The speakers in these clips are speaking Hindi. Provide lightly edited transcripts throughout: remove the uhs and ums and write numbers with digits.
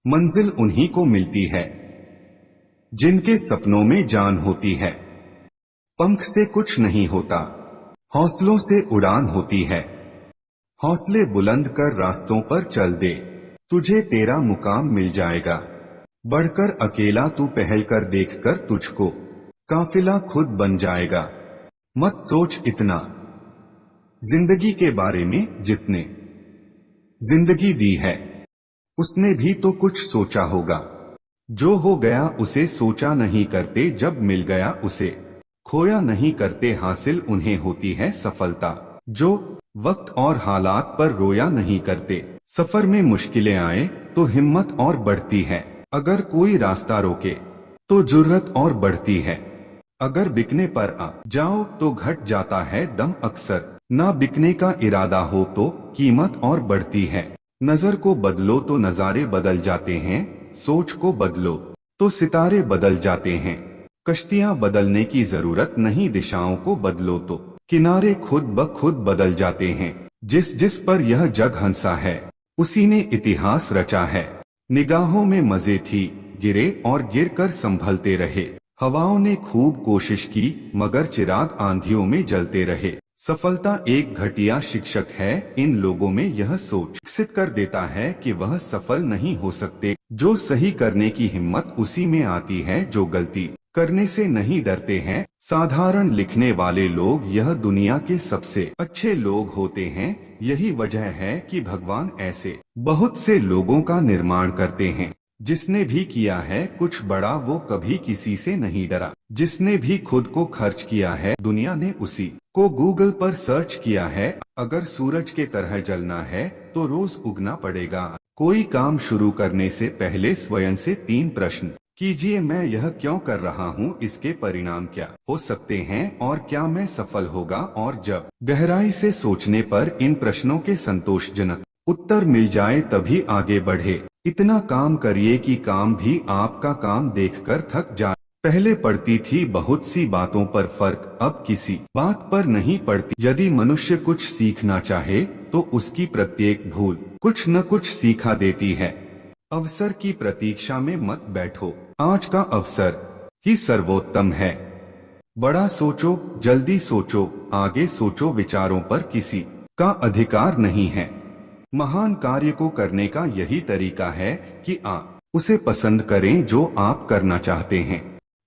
मंजिल उन्हीं को मिलती है जिनके सपनों में जान होती है। पंख से कुछ नहीं होता, हौसलों से उड़ान होती है। हौसले बुलंद कर रास्तों पर चल दे, तुझे तेरा मुकाम मिल जाएगा। बढ़कर अकेला तू पहल कर, देखकर तुझको काफिला खुद बन जाएगा। मत सोच इतना जिंदगी के बारे में, जिसने जिंदगी दी है उसने भी तो कुछ सोचा होगा। जो हो गया उसे सोचा नहीं करते, जब मिल गया उसे खोया नहीं करते। हासिल उन्हें होती है सफलता जो वक्त और हालात पर रोया नहीं करते। सफर में मुश्किलें आए तो हिम्मत और बढ़ती है। अगर कोई रास्ता रोके तो जुर्रत और बढ़ती है। अगर बिकने पर आ जाओ तो घट जाता है दम अक्सर। ना बिकने का इरादा हो तो कीमत और बढ़ती है। नजर को बदलो तो नजारे बदल जाते हैं। सोच को बदलो तो सितारे बदल जाते हैं। कश्तियां बदलने की जरूरत नहीं, दिशाओं को बदलो तो किनारे खुद ब खुद बदल जाते हैं। जिस जिस पर यह जग हंसा है उसी ने इतिहास रचा है। निगाहों में मजे थी, गिरे और गिरकर संभलते रहे। हवाओं ने खूब कोशिश की मगर चिराग आंधियों में जलते रहे। सफलता एक घटिया शिक्षक है, इन लोगों में यह सोच विकसित कर देता है कि वह सफल नहीं हो सकते। जो सही करने की हिम्मत उसी में आती है जो गलती करने से नहीं डरते हैं। साधारण लिखने वाले लोग यह दुनिया के सबसे अच्छे लोग होते हैं। यही वजह है कि भगवान ऐसे बहुत से लोगों का निर्माण करते हैं। जिसने भी किया है कुछ बड़ा वो कभी किसी से नहीं डरा। जिसने भी खुद को खर्च किया है दुनिया ने उसी को गूगल पर सर्च किया है। अगर सूरज के तरह जलना है तो रोज उगना पड़ेगा। कोई काम शुरू करने से पहले स्वयं से 3 प्रश्न कीजिए, मैं यह क्यों कर रहा हूँ, इसके परिणाम क्या हो सकते हैं और क्या मैं सफल होगा। और जब गहराई से सोचने पर इन प्रश्नों के संतोषजनक उत्तर मिल जाए तभी आगे बढ़े। इतना काम करिए कि काम भी आपका काम देखकर थक जाए। पहले पड़ती थी बहुत सी बातों पर फर्क, अब किसी बात पर नहीं पड़ती। यदि मनुष्य कुछ सीखना चाहे तो उसकी प्रत्येक भूल कुछ न कुछ सीखा देती है। अवसर की प्रतीक्षा में मत बैठो, आज का अवसर ही सर्वोत्तम है। बड़ा सोचो, जल्दी सोचो, आगे सोचो। विचारों पर किसी का अधिकार नहीं है। महान कार्य को करने का यही तरीका है कि आप उसे पसंद करें जो आप करना चाहते हैं।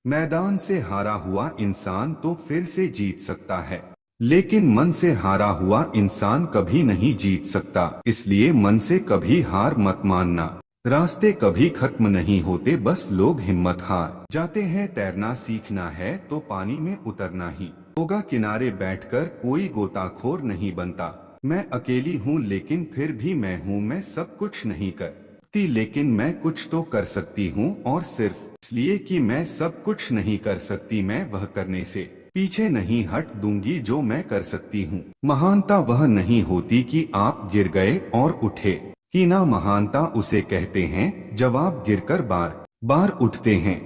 मैदान से हारा हुआ इंसान तो फिर से जीत सकता है, लेकिन मन से हारा हुआ इंसान कभी नहीं जीत सकता। इसलिए मन से कभी हार मत मानना। रास्ते कभी खत्म नहीं होते, बस लोग हिम्मत हार जाते हैं। तैरना सीखना है तो पानी में उतरना ही होगा। किनारे बैठकर कोई गोताखोर नहीं बनता। मैं अकेली हूँ लेकिन फिर भी मैं हूँ। मैं सब कुछ नहीं करती लेकिन मैं कुछ तो कर सकती हूँ। और सिर्फ इसलिए कि मैं सब कुछ नहीं कर सकती, मैं वह करने से पीछे नहीं हट दूंगी जो मैं कर सकती हूँ। महानता वह नहीं होती कि आप गिर गए और उठे कि ना, महानता उसे कहते हैं जब आप गिरकर बार बार उठते हैं।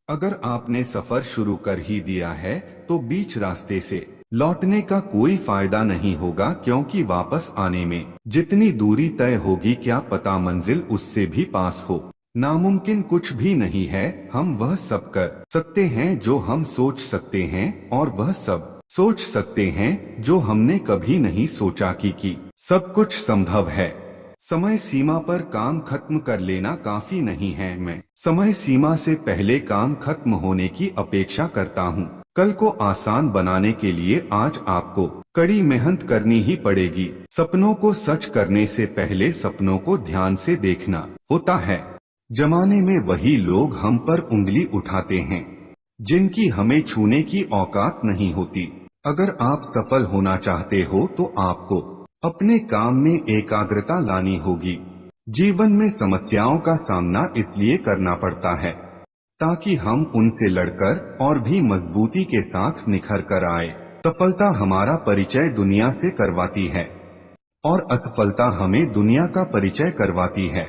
अगर आपने सफर शुरू कर ही दिया है तो बीच रास्ते से लौटने का कोई फायदा नहीं होगा, क्योंकि वापस आने में जितनी दूरी तय होगी क्या पता मंजिल उससे भी पास हो। नामुमकिन कुछ भी नहीं है, हम वह सब कर सकते हैं जो हम सोच सकते हैं और वह सब सोच सकते हैं जो हमने कभी नहीं सोचा कि सब कुछ संभव है। समय सीमा पर काम खत्म कर लेना काफी नहीं है। मैं समय सीमा से पहले काम खत्म होने की अपेक्षा करता हूँ। कल को आसान बनाने के लिए आज आपको कड़ी मेहनत करनी ही पड़ेगी। सपनों को सच करने से पहले सपनों को ध्यान से देखना होता है। जमाने में वही लोग हम पर उंगली उठाते हैं जिनकी हमें छूने की औकात नहीं होती। अगर आप सफल होना चाहते हो तो आपको अपने काम में एकाग्रता लानी होगी। जीवन में समस्याओं का सामना इसलिए करना पड़ता है ताकि हम उनसे लड़कर और भी मजबूती के साथ निखर कर आए। सफलता हमारा परिचय दुनिया से करवाती है और असफलता हमें दुनिया का परिचय करवाती है।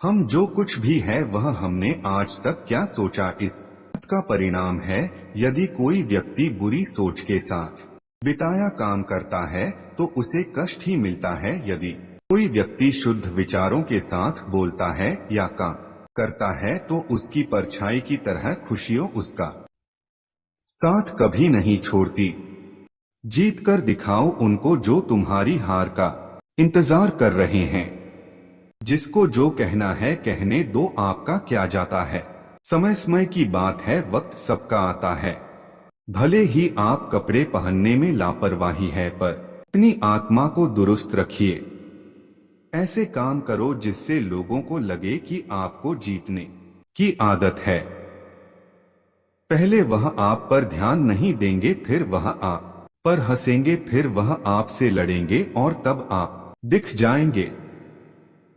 हम जो कुछ भी है वह हमने आज तक क्या सोचा, इस बात का परिणाम है। यदि कोई व्यक्ति बुरी सोच के साथ बिताया काम करता है तो उसे कष्ट ही मिलता है। यदि कोई व्यक्ति शुद्ध विचारों के साथ बोलता है या काम करता है तो उसकी परछाई की तरह खुशियों उसका साथ कभी नहीं छोड़ती। जीत कर दिखाओ उनको जो तुम्हारी हार का इंतजार कर रहे हैं। जिसको जो कहना है कहने दो, आपका क्या जाता है। समय समय की बात है, वक्त सबका आता है। भले ही आप कपड़े पहनने में लापरवाही है, पर अपनी आत्मा को दुरुस्त रखिए। ऐसे काम करो जिससे लोगों को लगे कि आपको जीतने की आदत है। पहले वह आप पर ध्यान नहीं देंगे, फिर वह आप पर हंसेंगे, फिर वह आपसे लड़ेंगे और तब आप दिख जाएंगे।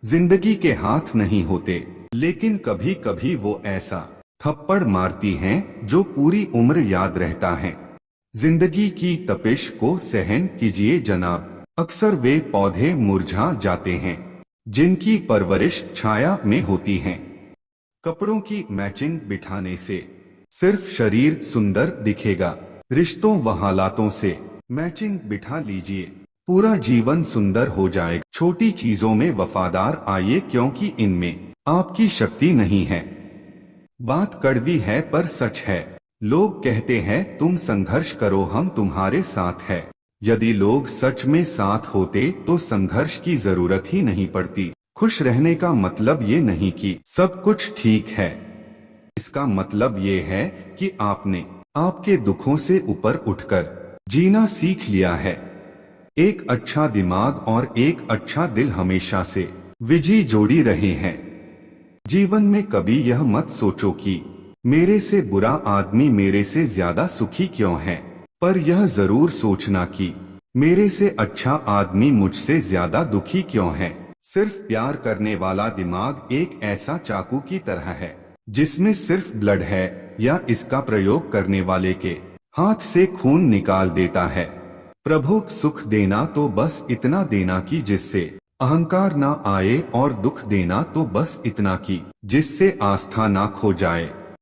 जिंदगी के हाथ नहीं होते, लेकिन कभी कभी वो ऐसा थप्पड़ मारती हैं जो पूरी उम्र याद रहता है। जिंदगी की तपिश को सहन कीजिए जनाब। अक्सर वे पौधे मुरझा जाते हैं जिनकी परवरिश छाया में होती है। कपड़ों की मैचिंग बिठाने से सिर्फ शरीर सुंदर दिखेगा, रिश्तों व हालातों से मैचिंग बिठा लीजिए, पूरा जीवन सुंदर हो जाएगा। छोटी चीजों में वफादार आइए, क्योंकि इनमें आपकी शक्ति नहीं है। बात कड़वी है पर सच है। लोग कहते हैं तुम संघर्ष करो, हम तुम्हारे साथ है। यदि लोग सच में साथ होते तो संघर्ष की जरूरत ही नहीं पड़ती। खुश रहने का मतलब ये नहीं कि सब कुछ ठीक है। इसका मतलब ये है कि आपने आपके दुखों से ऊपर उठकर जीना सीख लिया है। एक अच्छा दिमाग और एक अच्छा दिल हमेशा से विजयी जोड़ी रहे हैं। जीवन में कभी यह मत सोचो कि मेरे से बुरा आदमी मेरे से ज्यादा सुखी क्यों है, पर यह जरूर सोचना कि मेरे से अच्छा आदमी मुझसे ज्यादा दुखी क्यों है। सिर्फ प्यार करने वाला दिमाग एक ऐसा चाकू की तरह है जिसमें सिर्फ ब्लड है, या इसका प्रयोग करने वाले के हाथ से खून निकाल देता है। प्रभु सुख देना तो बस इतना देना कि जिससे अहंकार ना आए, और दुख देना तो बस इतना कि जिससे आस्था ना खो जाए।